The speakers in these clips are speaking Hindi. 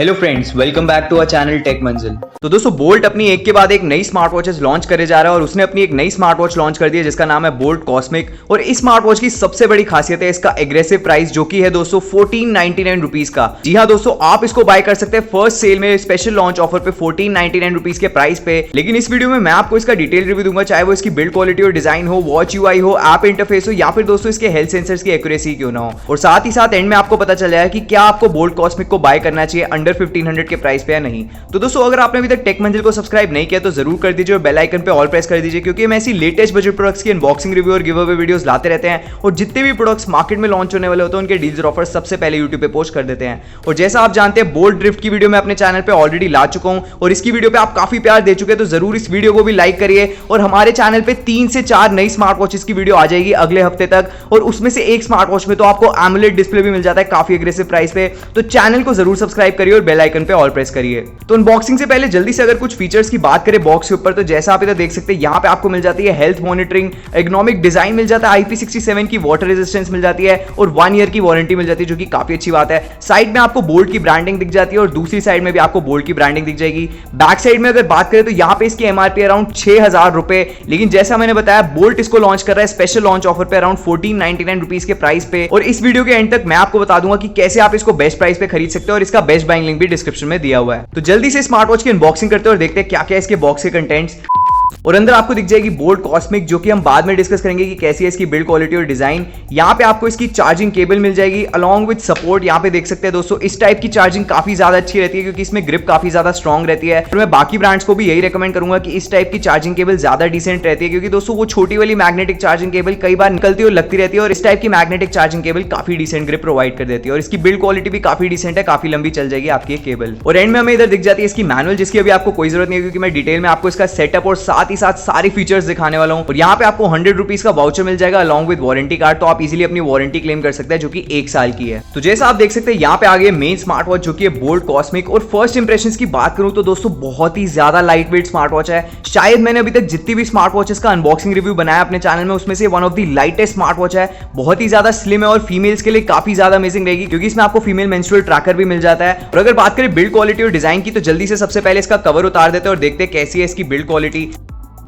Hello friends, welcome back to our channel tech Manzil. तो दोस्तों, बोल्ट अपनी एक के बाद एक नई स्मार्ट वॉचेस लॉन्च करे जा रहा है और उसने अपनी एक नई स्मार्ट वॉच लॉन्च कर दी है जिसका नाम है बोल्ट कॉस्मिक। और इस स्मार्ट वॉच की सबसे बड़ी खासियत है इसका एग्रेसिव प्राइस, जो कि है दोस्तों 1499 रुपीज का। जी हाँ दोस्तों, आप इसको बाय कर सकते हैं फर्स्ट सेल में स्पेशल लॉन्च ऑफर पे 1499 रुपीज के प्राइस पे। लेकिन इस वीडियो में मैं आपको इसका डिटेल रिव्यू दूंगा, चाहे वो इसकी बिल्ड क्वालिटी और डिजाइन हो, वॉच यूआई हो, ऐप इंटरफेस हो, या फिर दोस्तों इसके हेल्थ सेंसर्स की एक्यूरेसी क्यों ना हो। और साथ ही साथ एंड में आपको पता चल जाएगा कि क्या आपको बोल्ट कॉस्मिक को बाय करना चाहिए अंडर 1500 के प्राइस पे या नहीं। तो दोस्तों, अगर आपने अभी तक टेक मंजिल को सब्सक्राइब नहीं किया तो जरूर कर दीजिए और बेल आइकन पे ऑल प्रेस कर दीजिए, क्योंकि हम ऐसी लेटेस्ट बजट प्रोडक्ट्स की अनबॉक्सिंग रिव्यू और गिव अवे वीडियोस लाते रहते हैं और जितने भी प्रोडक्ट्स मार्केट में लॉन्च होने वाले होते हैं उनके डील्स और ऑफर्स सबसे पहले यूट्यूब पे पोस्ट कर देते हैं। और जैसा आप जानते हैं, बोल्ट ड्रिफ्ट की वीडियो मैं अपने चैनल पे ऑलरेडी ला चुका हूं और इसकी वीडियो पे आप काफी प्यार दे चुके हैं, तो जरूर इस वीडियो को भी लाइक करिए। और हमारे चैनल पे 3 से 4 नई स्मार्ट वॉचेस की वीडियो आ जाएगी अगले हफ्ते तक, और उसमें से एक स्मार्ट वॉच में तो आपको एमुलेट डिस्प्ले भी मिल जाता है काफी एग्रेसिव प्राइस पे। तो चैनल को जरूर सब्सक्राइब करिए और बेल आइकन पे ऑल प्रेस करिए। तो अनबॉक्सिंग से पहले जल्दी से अगर कुछ फीचर्स की बात करें बॉक्स के ऊपर, तो जैसा आप इधर देख सकते हैं, यहां पे आपको मिल जाती है हेल्थ मॉनिटरिंग, एर्गोनॉमिक डिजाइन मिल जाता है, IP67 की वाटर रेजिस्टेंस मिल जाती है और 1 ईयर की वारंटी मिल जाती है, जो कि काफी अच्छी बात है। साइड में आपको बोल्ट की ब्रांडिंग दिख जाती है और दूसरी साइड में भी आपको बोल्ट की ब्रांडिंग दिख जाएगी। बैक साइड में अगर बात करें तो यहां पे इसकी एमआरपी अराउंड 6000 रुपए, लेकिन जैसा मैंने बताया बोल्ट इसको लॉन्च कर रहा है स्पेशल लॉन्च ऑफर पे अराउंड 1499 रुपीज के प्राइस पे। और इस वीडियो के एंड तक मैं आपको बता दूंगा कि कैसे आप इसको बेस्ट प्राइस पे खरीद सकते हो और इसका बेस्ट बाइंग लिंक भी डिस्क्रिप्शन में दिया हुआ है। तो जल्दी से स्मार्ट वॉच की अनबॉक्सिंग करते हैं और देखते हैं क्या क्या इसके बॉक्स के कंटेंट्स। और अंदर आपको दिख जाएगी बोल्ट कॉस्मिक, जो कि हम बाद में डिस्कस करेंगे कि कैसी है इसकी बिल्ड क्वालिटी और डिजाइन। यहाँ पे आपको इसकी चार्जिंग केबल मिल जाएगी अलॉन्ग विद सपोर्ट। यहाँ पे देख सकते हैं दोस्तों, इस टाइप की चार्जिंग काफी ज्यादा अच्छी रहती है क्योंकि इसमें ग्रिप काफी ज्यादा स्ट्रॉन्ग रहती है। और मैं बाकी ब्रांड्स को भी यही रेकमेंड करूंगा कि इस टाइप की चार्जिंग केबल ज्यादा डिसेंट रहती है, क्योंकि दोस्तों वो छोटी वाली मैग्नेटिक चार्जिंग केबल कई बार निकलती और लगती रहती है, और इस टाइप की मैग्नेटिक चार्जिंग केबल काफी डिसेंट ग्रिप प्रोवाइड कर देती है। और इसकी बिल्ड क्वालिटी भी काफी डिसेंट है, काफी लंबी चल जाएगी आपकी केबल। और एंड में हमें इधर दिख जाती है इसकी मैनुअल, जिसकी अभी आपको कोई जरूरत नहीं है क्योंकि मैं डिटेल में आपको इसका सेटअप और साथ ही साथ सारी फीचर्स दिखाने वाला हूं। और यहाँ पे आपको 100 रुपीज का वाउचर मिल जाएगा अलॉन्ग विद वारंटी कार्ड, तो आप इजीली अपनी वारंटी क्लेम कर सकते हैं, जो कि 1 साल की है। तो जैसा आप देख सकते हैं, यहाँ पे आ गई मेन स्मार्ट वॉच, जो कि है बोल्ट कॉस्मिक। और फर्स्ट इंप्रेशंस की बात करूं तो दोस्तों, बहुत ही ज्यादा लाइट वेट स्मार्ट वॉच है। शायद मैंने अभी तक जितनी भी स्मार्ट वॉचेस का अनबॉक्सिंग रिव्यू बनाया अपने चैनल में, उसमें से one of the lightest smart watch है। बहुत ही ज्यादा स्लिम है और फीमेल्स के लिए काफी ज्यादा अमेजिंग रहेगी, क्योंकि इसमें आपको फीमेल मेंस्ट्रुअल ट्रैकर भी मिल जाता है। और अगर बात करें बिल्ड क्वालिटी और डिजाइन की, तो जल्दी से सबसे पहले इसका कवर उतार देते हैं और देखते हैं कैसी है इसकी बिल्ड क्वालिटी।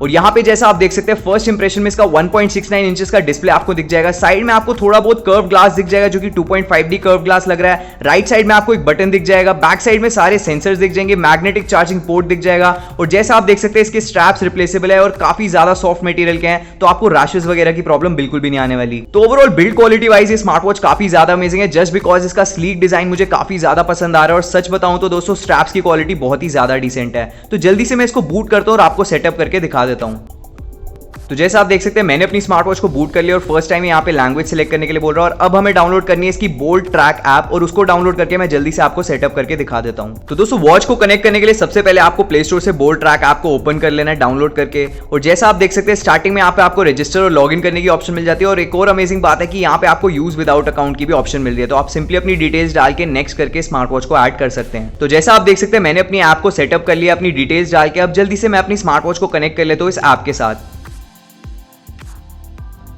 और यहाँ पे जैसा आप देख सकते हैं, फर्स्ट इंप्रेशन में इसका 1.69 इंचेस का डिस्प्ले आपको दिख जाएगा। साइड में आपको थोड़ा बहुत कर्व ग्लास दिख जाएगा, जो कि 2.5D कर्व ग्लास लग रहा है। राइट साइड में आपको एक बटन दिख जाएगा, बैक साइड में सारे सेंसर्स दिख जाएंगे, मैग्नेटिक चार्जिंग पोर्ट दिख जाएगा। और जैसा आप देख सकते हैं, इसके स्ट्रैप्स रिप्लेसेबल है और काफी ज्यादा सॉफ्ट मटेरियल के हैं, तो आपको रैशेस वगैरह की प्रॉब्लम बिल्कुल भी नहीं आने वाली। तो ओवरऑल बिल्ड क्वालिटी वाइज ये स्मार्ट वॉच काफी ज्यादा अमेजिंग है, जस्ट बिकॉज इसका स्लीक डिजाइन मुझे काफी ज्यादा पसंद आ रहा है। और सच बताऊं तो दोस्तों, स्ट्रैप्स की क्वालिटी बहुत ही ज्यादा डिसेंट है। तो जल्दी से मैं इसको बूट करता हूं और आपको सेटअप करके दिखा देता हूं। तो जैसा आप देख सकते हैं, मैंने अपनी स्मार्ट वॉच को बूट कर लिया और फर्स्ट टाइम यहाँ पे लैंग्वेज सेलेक्ट करने के लिए बोल रहा है। और अब हमें डाउनलोड करनी है इसकी बोल्ट ट्रैक ऐप, और उसको डाउनलोड करके मैं जल्दी से आपको सेटअप करके दिखा देता हूँ। तो दोस्तों, वॉच को कनेक्ट करने के लिए सबसे पहले आपको प्ले स्टोर से बोल्ट ट्रैक ऐप को ओपन कर लेना है डाउनलोड करके। और जैसा आप देख सकते हैं, स्टार्टिंग में यहाँ पे आपको रजिस्टर और लॉग इन करने की ऑप्शन मिल जाती है। और एक और अमेजिंग बात है कि यहाँ पे आपको यूज विदाउट अकाउंट की भी ऑप्शन मिल रही है, तो आप सिंपली अपनी डिटेल्स डाल के नेक्स्ट करके स्मार्ट वॉच को ऐड कर सकते हैं। तो जैसा आप देख सकते हैं, मैंने अपनी ऐप को सेटअप कर लिया अपनी डिटेल्स डाल के। अब जल्दी से मैं अपनी स्मार्ट वॉच को कनेक्ट कर लेता हूँ इस ऐप के साथ।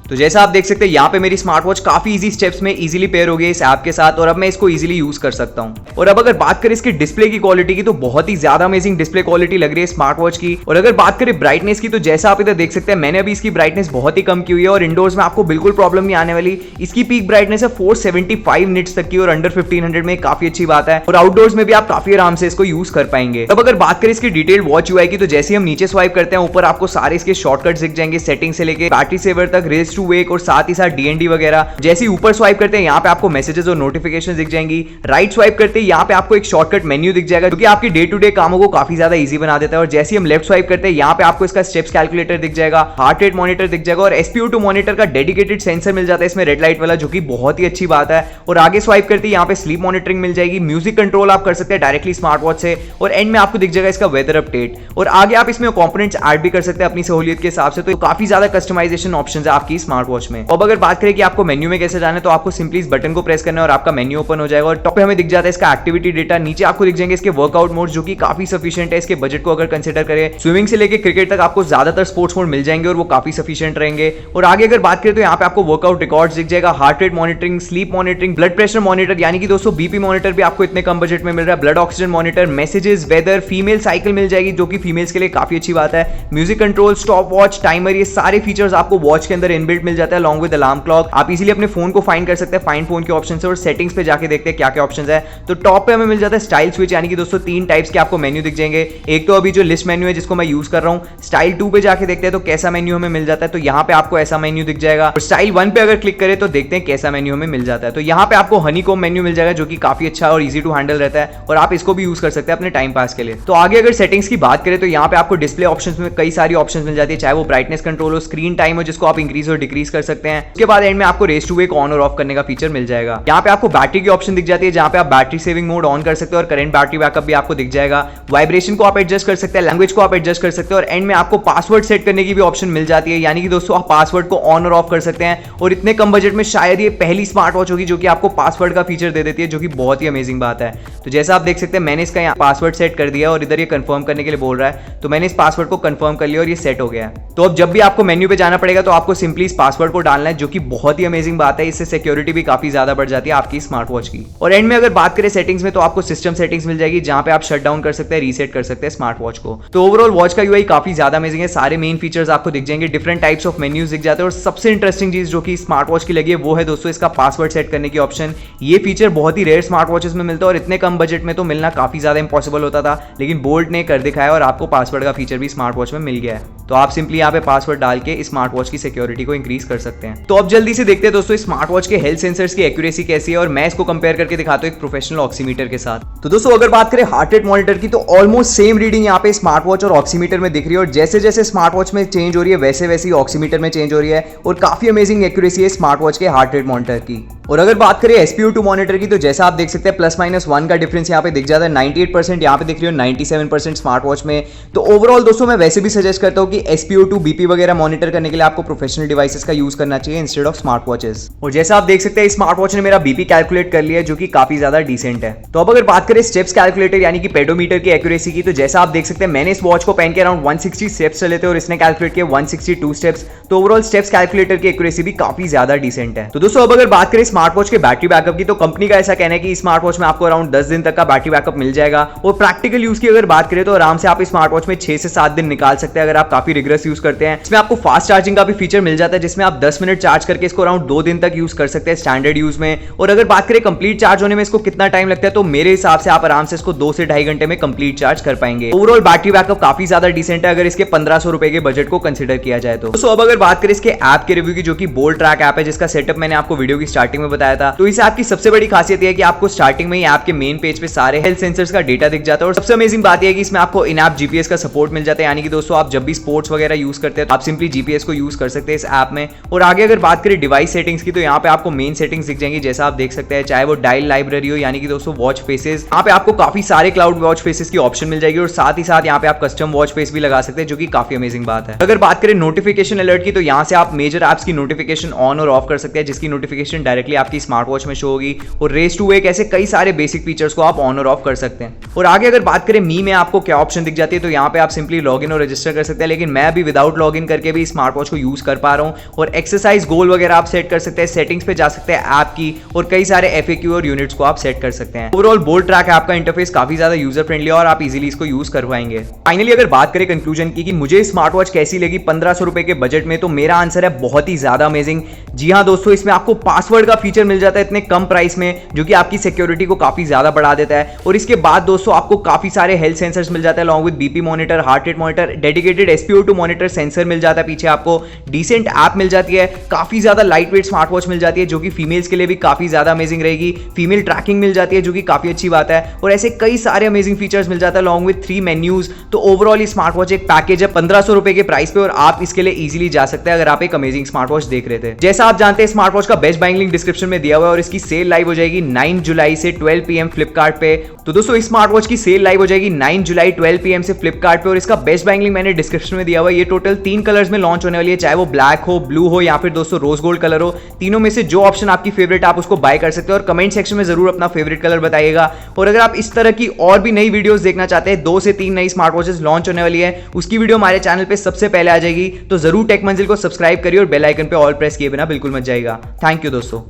तो जैसा आप देख सकते हैं, यहाँ पे मेरी स्मार्ट वॉच काफी इजी स्टेप्स में इजीली पेयर हो गई इस ऐप के साथ, और अब मैं इसको इजीली यूज कर सकता हूँ। और अब अगर बात करें इसके डिस्प्ले की क्वालिटी की, तो बहुत ही ज्यादा अमेजिंग डिस्प्ले क्वालिटी लग रही है स्मार्ट वॉच की। और अगर बात करें ब्राइटनेस की, तो जैसा आप इधर देख सकते हैं, मैंने अभी इसकी ब्राइटनेस बहुत ही कम की हुई है और इंडोर्स में आपको बिल्कुल प्रॉब्लम नहीं आने वाली। इसकी पीक ब्राइटनेस है 475 निट्स तक की और अंडर 1500 में, काफी अच्छी बात है। और आउटडोर्स में भी आप काफी आराम से इसको यूज कर पाएंगे। अब अगर बात करें इसकी डिटेल वॉच यूआई की, तो जैसे हम नीचे स्वाइप करते हैं, ऊपर आपको सारे इसके शॉर्टकट्स दिख जाएंगे, सेटिंग से लेके बैटरी सेवर तक, रेस टू वेक और साथ ही साथ डीएनडी वगैरह। जैसे ही ऊपर स्वाइप करते हैं, यहाँ पे आपको मैसेजेस और नोटिफिकेशंस दिख जाएंगी। राइट स्वाइप करते हैं, यहाँ पे आपको एक शॉर्टकट मेन्यू दिख जाएगा, जो कि आपके डे टू डे कामों को काफी ज्यादा इजी बना देता है। और जैसे ही हम लेफ्ट स्वाइप करते हैं, यहाँ पे आपको इसका स्टेप्स कैलकुलेटर दिख जाएगा, हार्ट रेट मॉनिटर दिख जाएगा और SpO2 मॉनिटर का डेडिकेटेड सेंसर मिल जाता है इसमें, रेड लाइट वाला, जो कि बहुत ही अच्छी बात है। और आगे स्वाइप करते हैं, यहाँ पे स्लीप मॉनिटरिंग मिल जाएगी, म्यूजिक कंट्रोल आप कर सकते हैं डायरेक्टली स्मार्ट वॉच से। और एंड में आपको दिख जाएगा इसका वेदर अपडेट। और आगे आप इसमें कंपोनेंट्स ऐड भी कर सकते हैं अपनी सहूलियत के हिसाब से। तो काफी ज्यादा कस्टमाइजेशन ऑप्शंस है आपकी स्मार्ट वॉच में। अब अगर बात करें कि आपको मेन्यू में कैसे जाना है, तो आपको सिंपली इस बटन को प्रेस करना है और आपका मेन्यू ओपन हो जाएगा और टॉप पे हमें दिख जाता है इसका एक्टिविटी डेटा। नीचे आपको दिख जाएंगे इसके वर्कआउट मोड जो कि काफी सफिशिएंट है। इसके बजट को अगर कंसीडर करें, स्विमिंग से लेकर क्रिकेट तक आपको ज्यादातर स्पोर्ट्स मोड मिल जाएंगे और वो काफी सफिशिएंट रहेंगे। और आगे अगर बात करें तो यहाँ पे आपको वर्कआउट रिकॉर्ड्स दिख जाएगा, heart rate monitoring, sleep monitoring, blood pressure monitor, यानी कि दोस्तों बीपी मॉनिटर भी आपको इतने कम बजट में मिल रहा है, blood oxygen monitor, messages, weather, female cycle मिल जाएगी जो कि फीमेल्स के लिए काफी अच्छी बात है, music control, stop watch, timer, ये सारे फीचर्स आपको वॉच के अंदर इनबिल्ट मिल जाता है अलॉन्ग विद अलार्म क्लॉक। आप इजीली अपने फोन को फाइंड कर सकते हैं फाइंड फोन के ऑप्शन से और सेटिंग्स पे जाके देखते हैं क्या क्या ऑप्शंस है। तो टॉप पे हमें मिल जाता है स्टाइल स्विच, यानी कि दोस्तों 3 टाइप्स के आपको मेन्यू दिख जाएंगे। एक तो अभी जो लिस्ट मेन्यू है जिसको मैं यूज कर रहा हूं। स्टाइल 2 पे जाके देखते हैं तो कैसा मेन्यू हमें मिल जाता है, तो यहाँ पे आपको ऐसा मेन्यू दिख जाएगा। और स्टाइल 1 पे अगर क्लिक करें तो देखते हैं कैसा मेन्यू हमें मिल जाता है। तो यहाँ पे आपको हनीकॉम्ब मेन्यू मिल जाएगा जो कि काफी अच्छा और इजी टू हैंडल रहता है और आप इसको भी यूज कर सकते हैं अपने टाइम पास के लिए। तो आगे अगर सेटिंग्स की बात करें तो यहाँ पे आपको डिस्प्ले ऑप्शंस में कई सारी ऑप्शंस मिल जाती है, चाहे वो ब्राइटनेस कंट्रोल हो, स्क्रीन टाइम हो जिसको आप इंक्रीज और डिक्रीज कर सकते हैं। उसके बाद एंड में आपको रेस टू वेक ऑन और ऑफ करने का फीचर मिल जाएगा। यहाँ पे आपको बैटरी की ऑप्शन दिख जाती है जहाँ पे आप बैटरी सेविंग मोड ऑन कर सकते हो और करंट बैटरी बैकअप भी आपको दिख जाएगा। वाइब्रेशन को आप एडजस्ट कर सकते हैं, लैंग्वेज को आप एडजस्ट कर सकते हैं और एंड में आपको पासवर्ड सेट करने की भी ऑप्शन मिल जाती है, यानी कि दोस्तों आप पासवर्ड को ऑन और ऑफ कर सकते हैं। और इतने कम बजट में शायद ये पहली स्मार्ट वॉच होगी जो कि आपको पासवर्ड का फीचर दे देती है, जो कि बहुत ही अमेजिंग बात है। तो जैसा आप देख सकते हैं मैंने इसका यहाँ पासवर्ड सेट कर दिया और इधर ये कंफर्म करने के लिए बोल रहा है, तो मैंने इस पासवर्ड को कंफर्म कर लिया और ये सेट हो गया है। तो अब जब भी आपको मेन्यू पे जाना पड़ेगा तो आपको सिंपली इस पासवर्ड को डालना है, जो कि बहुत ही अमेजिंग बात है। इससे सिक्योरिटी भी काफी ज्यादा बढ़ जाती है आपकी स्मार्ट वॉच की। और एंड में अगर बात करें सेटिंग्स में तो आपको सिस्टम सेटिंग्स मिल जाएगी जहां पे आप शट डाउन कर सकते हैं, रीसेट कर सकते हैं स्मार्ट वॉच को। तो ओवरऑल वॉच का यूआई काफी ज्यादा अमेजिंग है, सारे मेन फीचर्स आपको दिख जाएंगे, डिफरेंट टाइप्स ऑफ मेन्यूज दिख जाते हैं। और सबसे इंटरेस्टिंग चीज जो कि स्मार्ट वॉच की लगी है वो है दोस्तों इसका पासवर्ड सेट करने की ऑप्शन। ये फीचर बहुत ही रेयर स्मार्ट वॉचेस में मिलता है और इतने कम बजट में तो मिलना काफी ज्यादा इंपॉसिबल होता था, लेकिन बोल्ट ने कर दिखाया और आपको पासवर्ड का फीचर भी स्मार्ट वॉच में मिल गया है। तो आप सिंपली यहाँ पे पासवर्ड डाल के स्मार्ट वॉच की सिक्योरिटी को इंक्रीज कर सकते हैं। तो अब जल्दी से देखते हैं दोस्तों स्मार्ट वॉच के हेल्थ सेंसर्स की एक्यूरेसी कैसी है और मैं इसको कंपेयर करके दिखाता हूँ एक प्रोफेशनल ऑक्सीमीटर के साथ। तो दोस्तों अगर बात करें हार्ट रेट मॉनिटर की तो ऑलमोस्ट सेम रीडिंग यहाँ पे स्मार्ट वॉच और ऑक्सीमीटर में दिख रही है और जैसे जैसे स्मार्ट वॉच में चेंज हो रही है वैसे वैसे ही ऑक्सीमीटर में चेंज हो रही है और काफी अमेजिंग एक्यूरेसी है स्मार्ट वॉच के हार्ट रेट मॉनिटर की। और अगर बात करें SpO2 मॉनिटर की तो जैसा आप देख सकते हैं +-1 का डिफरेंस यहाँ पे दिख जाता है। 98% यहाँ पे दिख रही है, 97% स्मार्ट वॉच में। तो ओवरऑल दोस्तों मैं वैसे भी सजेस्ट करता हूँ कि SpO2 BP वगैरह मॉनिटर करने के लिए आपको प्रोफेशनल डिवाइसेस का यूज करना चाहिए इंस्टेड ऑफ स्मार्ट वॉचेस। और जैसा आप देख सकते हैं स्मार्ट वॉच ने मेरा बीपी कैलकुलेट कर लिया है जो कि काफी ज्यादा डिसेंट है। तो अब अगर बात करें स्टेप्स कैलकुलेटर यानी कि पेडोमीटर की एक्यूरेसी की तो जैसा आप देख सकते हैं मैंने इस वॉच को पहन के अराउंड 160 स्टेप्स चले थे और इसने कैलकुलेट किया 162 स्टेप्स। तो ओवरऑल स्टेप्स कैलकुलेटर की एक्यूरेसी भी काफी ज्यादा डिसेंट है। तो दोस्तों अब अगर बात करें स्मार्ट वॉच के बैटरी बैकअप की तो कंपनी का ऐसा कहना है कि स्मार्ट वॉच में आपको अराउंड 10 दिन तक का बैटरी बैकअप मिल जाएगा। और प्रैक्टिकल यूज की अगर बात करें तो आराम से आप स्मार्ट वॉच में 6 से 7 दिन निकाल सकते हैं अगर आप काफी रिग्रेस यूज करते हैं। इसमें आपको फास्ट चार्जिंग का भी फीचर मिल जाता है जिसमें आप 10 मिनट चार्ज करके इसको अराउंड 2 दिन तक यूज कर सकते हैं स्टैंडर्ड यूज में। और अगर बात करें कंप्लीट चार्ज होने में इसको कितना टाइम लगता है तो मेरे हिसाब से आप आराम से इसको 2 से 2.5 घंटे में कंप्लीट चार्ज कर पाएंगे। ओवरऑल बैटरी बैकअप काफी ज्यादा डिसेंट है अगर इसके 1500 रुपए के बजट को कंसिडर किया जाए तो। अब अगर बात करें इसके ऐप के रिव्यू की जो कि बोल्ट ट्रैक ऐप है जिसका सेटअप मैंने आपको वीडियो की स्टार्टिंग में बताया था। तो इस ऐप की सबसे बड़ी खासियत है कि आपको स्टार्टिंग में ही ऐप के मेन पेज पे सारे हेल्थ सेंसर्स का डेटा दिख जाता है। और सबसे अमेजिंग बात यह है कि इसमें आपको इन ऐप जीपीएस का सपोर्ट मिल जाता है, यानी कि दोस्तों आप जब भी स्पोर्ट्स वगैरह यूज करते हैं तो आप सिंपली जीपीएस को यूज कर सकते हैं इस ऐप में। और आगे अगर बात करें डिवाइस सेटिंग्स की तो यहाँ पे आपको मेन सेटिंग्स दिख जाएंगी जैसा आप देख सकते हैं, चाहे वो डायल लाइब्रेरी हो यानी कि दोस्तों वॉच फेसेस, यहाँ पे आपको काफी सारे क्लाउड वॉच फेसेस की ऑप्शन मिल जाएगी और साथ ही साथ यहाँ पे आप कस्टम वॉच फेस भी लगा सकते हैं जो कि काफी अमेजिंग बात है। अगर बात करें नोटिफिकेशन अलर्ट की तो यहाँ से आप मेजर ऐप्स की नोटिफिकेशन ऑन और ऑफ कर सकते हैं जिसकी नोटिफिकेशन डायरेक्टली आपकी स्मार्ट वॉच में शो होगी। और रेस टू वेक ऐसे कई सारे बेसिक फीचर्स को आप ऑन और ऑफ कर सकते हैं। और आगे अगर बात करें मी में आपको क्या ऑप्शन दिख जाती है तो यहाँ पे आप सिंपली लॉगिन और रजिस्टर कर सकते हैं, लेकिन मैं अभी विदाउट लॉगिन करके भी स्मार्ट वॉच को यूज कर पा रहा हूँ। और एक्सरसाइज गोल वगैरह आप सेट कर सकते हैं, सेटिंग्स पे जा सकते हैं ऐप की और कई सारे FAQ और यूनिट्स को आप सेट कर सकते हैं। ओवरऑल बोल्ट ट्रैक ऐप का इंटरफेस काफी ज्यादा यूजर फ्रेंडली है और आप इजीली इसको यूज कर पाएंगे। फाइनली अगर बात करें कंक्लूजन की कि मुझे स्मार्ट वॉच कैसी लगी 1500 रुपए के बजट में, तो मेरा आंसर है बहुत ही ज्यादा अमेजिंग। जी हाँ दोस्तों, इसमें आपको पासवर्ड का फीचर मिल जाता है इतने कम प्राइस में जो कि आपकी सिक्योरिटी को काफी ज्यादा बढ़ा देता है। और इसके बाद दोस्तों आपको काफी सारे हेल्थ सेंसर्स मिल जाते हैं along with BP monitor, heart rate monitor, dedicated SpO2 monitor sensor मिल जाता है पीछे, आपको डिसेंट ऐप मिल जाती है, काफी ज्यादा लाइट वेट स्मार्ट वॉच मिल जाती है जो कि फीमेल्स के लिए भी काफी ज्यादा अमेजिंग रहेगी, फीमेल ट्रैकिंग मिल जाती है जो कि काफी अच्छी बात है। और ऐसे कई सारे अमेजिंग फीचर्स मिल जाता है अलॉन्ग विद 3 मेन्यूज। तो ओवरऑल ये स्मार्ट वॉच एक पैकेज है 1500 रुपए के प्राइस पे और आप इसके लिए इजीली जा सकते हैं अगर आप एक अमेजिंग स्मार्ट वॉच देख रहे थे। जैसा आप जानते हैं स्मार्ट वॉच का best buying link description description में दिया हुआ है और इसकी सेल लाइव हो जाएगी 9 जुलाई से 12 PM फ्लिपकार्ट पे। तो दोस्तों इस स्मार्ट वॉच की सेल लाइव हो जाएगी 9 जुलाई 12 PM से फ्लिपकार्ट पे और इसका बेस्ट बाइंग लिंक मैंने डिस्क्रिप्शन में दिया हुआ है। ये टोटल 3 कलर्स में लॉन्च होने वाली है, चाहे वो ब्लैक हो, ब्लू हो या फिर दोस्तों रोज गोल्ड कलर हो। तीनों में से जो ऑप्शन आपकी फेवरेट आप उसको बाय कर सकते हो और कमेंट सेक्शन में जरूर अपना फेवरेट कलर बताइएगा। और अगर आप इस तरह की और भी नई वीडियोस देखना चाहते हैं, 2 से 3 नई स्मार्ट वॉचेस लॉन्च होने वाली है, उसकी वीडियो हमारे चैनल पे सबसे पहले आ जाएगी। तो जरूर टेक मंजिल को सब्सक्राइब करिए और बेल आइकन पे ऑल प्रेस किए बिना बिल्कुल मत जाइएगा। थैंक यू दोस्तों।